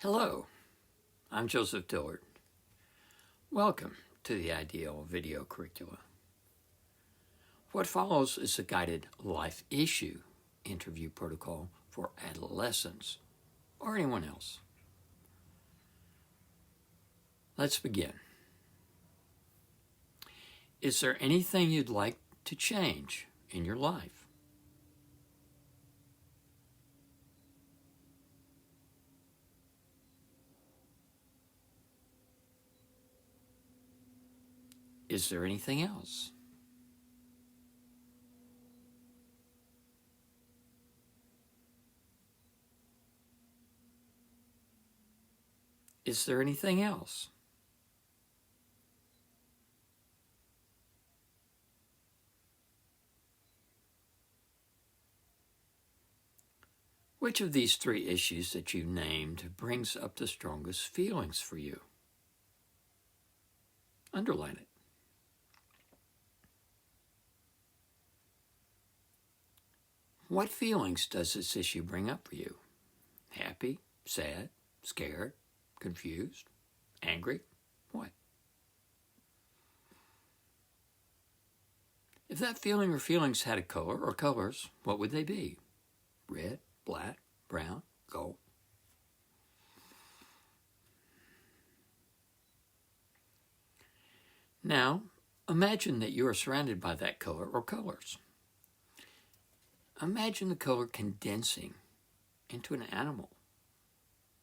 Hello, I'm Joseph Dillard. Welcome to the IDL video curricula. What follows is a guided life issue interview protocol for adolescents or anyone else. Let's begin. Is there anything you'd like to change in your life? Is there anything else? Is there anything else? Which of these three issues that you named brings up the strongest feelings for you? Underline it. What feelings does this issue bring up for you? Happy, sad, scared, confused, angry? What? If that feeling or feelings had a color or colors, what would they be? Red, black, brown, gold? Now, imagine that you are surrounded by that color or colors. Imagine the color condensing into an animal.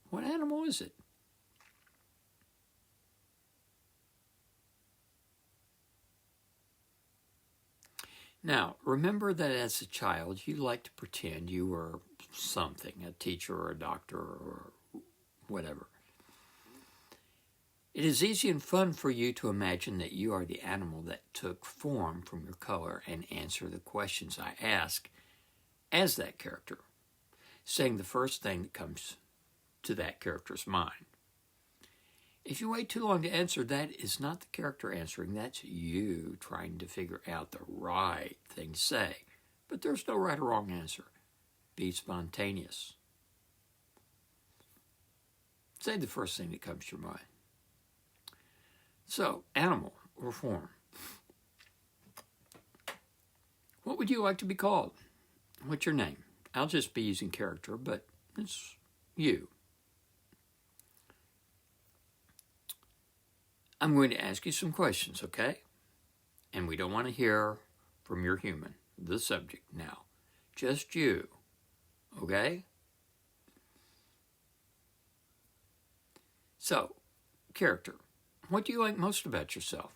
What animal is it? Now, remember that as a child, you liked to pretend you were something, a teacher or a doctor or whatever. It is easy and fun for you to imagine that you are the animal that took form from your color and answer the questions I ask as that character, saying the first thing that comes to that character's mind. If you wait too long to answer, that is not the character answering, that's you trying to figure out the right thing to say. But there's no right or wrong answer. Be spontaneous. Say the first thing that comes to your mind. So, animal or form. What would you like to be called? What's your name? I'll just be using character, but it's you. I'm going to ask you some questions, okay? And we don't want to hear from your human, the subject now. Just you, okay? So, character. What do you like most about yourself?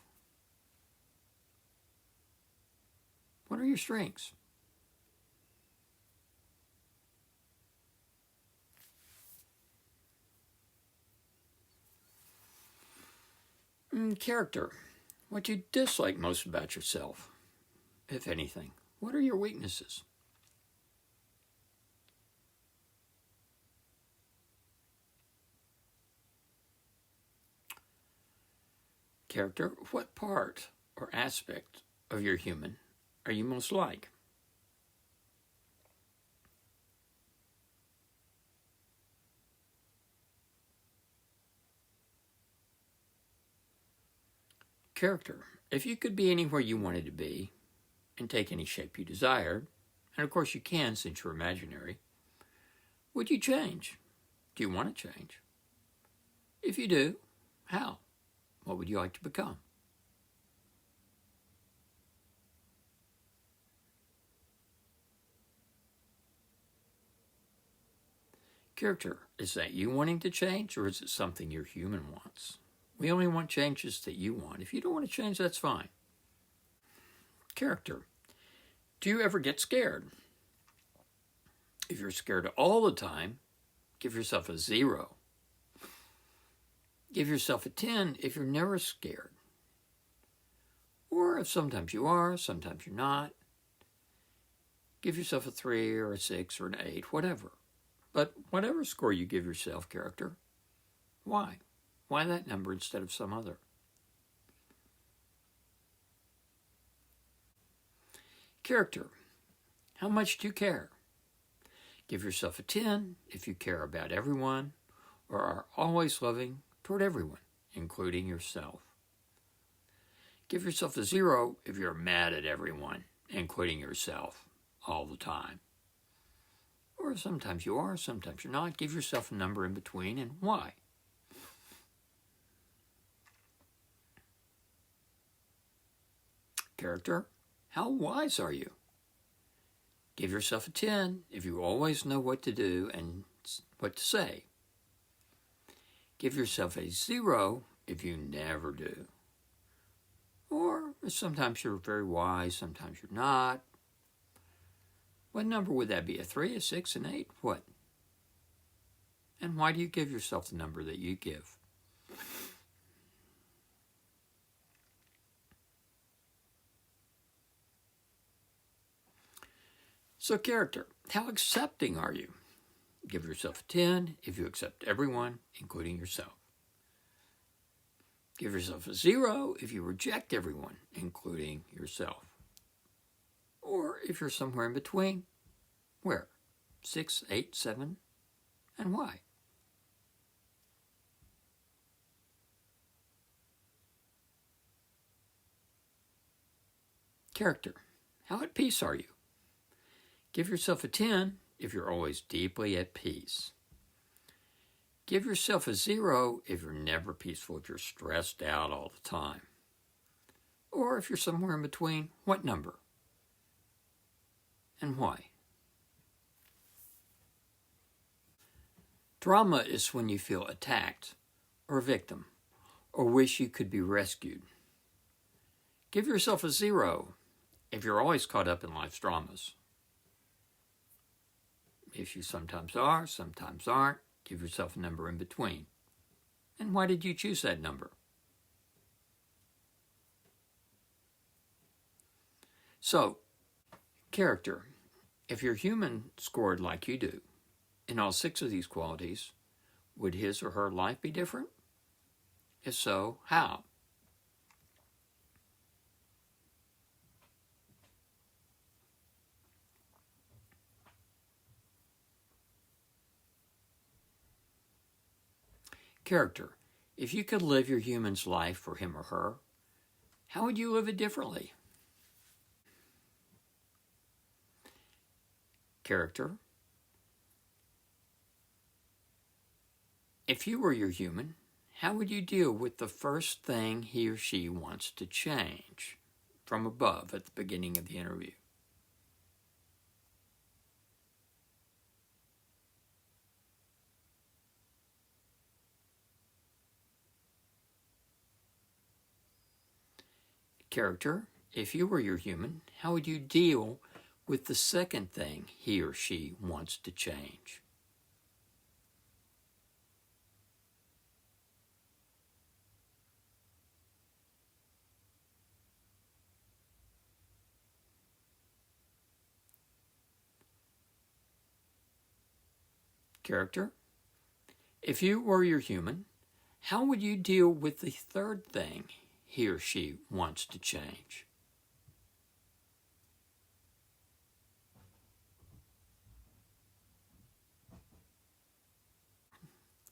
What are your strengths? Character. What do you dislike most about yourself, if anything? What are your weaknesses? Character. What part or aspect of your human are you most like? Character. If you could be anywhere you wanted to be and take any shape you desired, and of course you can since you're imaginary, would you change? Do you want to change? If you do, how? What would you like to become? Character. Is that you wanting to change, or is it something your human wants? We only want changes that you want. If you don't want to change, that's fine. Character. Do you ever get scared? If you're scared all the time, give yourself a 0. Give yourself a 10 if you're never scared. Or if sometimes you are, sometimes you're not. Give yourself a 3 or a 6 or an 8, whatever. But whatever score you give yourself, character, why? Why that number instead of some other? Character. How much do you care? Give yourself a 10 if you care about everyone, or are always loving toward everyone, including yourself. Give yourself a 0 if you're mad at everyone, including yourself, all the time. Or sometimes you are, sometimes you're not. Give yourself a number in between and why. Character, how wise are you? Give yourself a 10 if you always know what to do and what to say. Give yourself a 0 if you never do. Or sometimes you're very wise, sometimes you're not. What number would that be? A 3, a 6, an 8? What? And why do you give yourself the number that you give? So character, how accepting are you? Give yourself a 10 if you accept everyone, including yourself. Give yourself a 0 if you reject everyone, including yourself. Or if you're somewhere in between, where? 6, 8, 7, and why? Character, how at peace are you? Give yourself a 10 if you're always deeply at peace. Give yourself a 0 if you're never peaceful, if you're stressed out all the time. Or if you're somewhere in between, what number? And why? Drama is when you feel attacked or a victim or wish you could be rescued. Give yourself a 0 if you're always caught up in life's dramas. If you sometimes are, sometimes aren't, give yourself a number in between. And why did you choose that number? So, character. If your human scored like you do, in all 6 of these qualities, would his or her life be different? If so, how? Character. If you could live your human's life for him or her, how would you live it differently? Character. If you were your human, how would you deal with the first thing he or she wants to change from above at the beginning of the interview? Character, if you were your human, how would you deal with the second thing he or she wants to change? Character, if you were your human, how would you deal with the third thing he or she wants to change?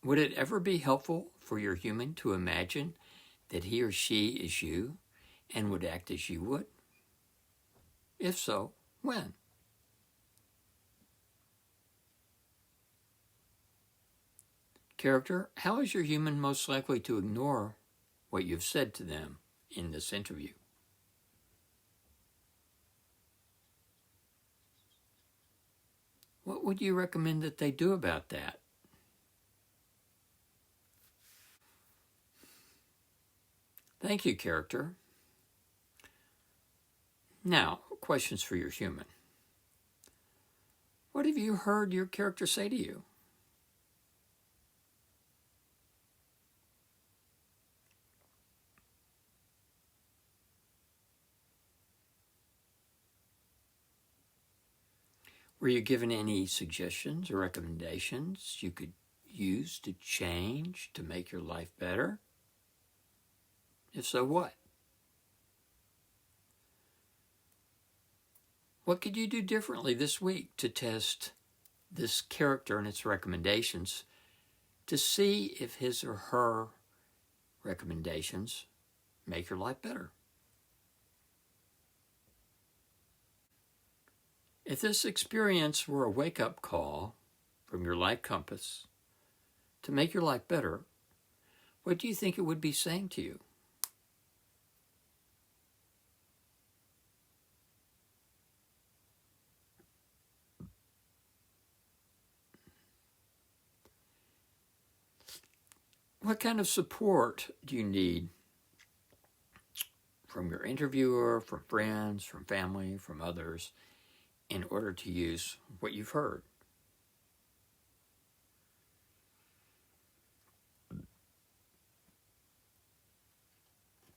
Would it ever be helpful for your human to imagine that he or she is you and would act as you would? If so, when? Character, how is your human most likely to ignore what you've said to them in this interview? What would you recommend that they do about that? Thank you, character. Now, questions for your human. What have you heard your character say to you? Were you given any suggestions or recommendations you could use to change to make your life better? If so, what? What could you do differently this week to test this character and its recommendations to see if his or her recommendations make your life better. If this experience were a wake-up call from your life compass to make your life better, what do you think it would be saying to you? What kind of support do you need from your interviewer, from friends, from family, from others, in order to use what you've heard?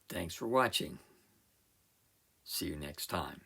Thanks for watching. See you next time.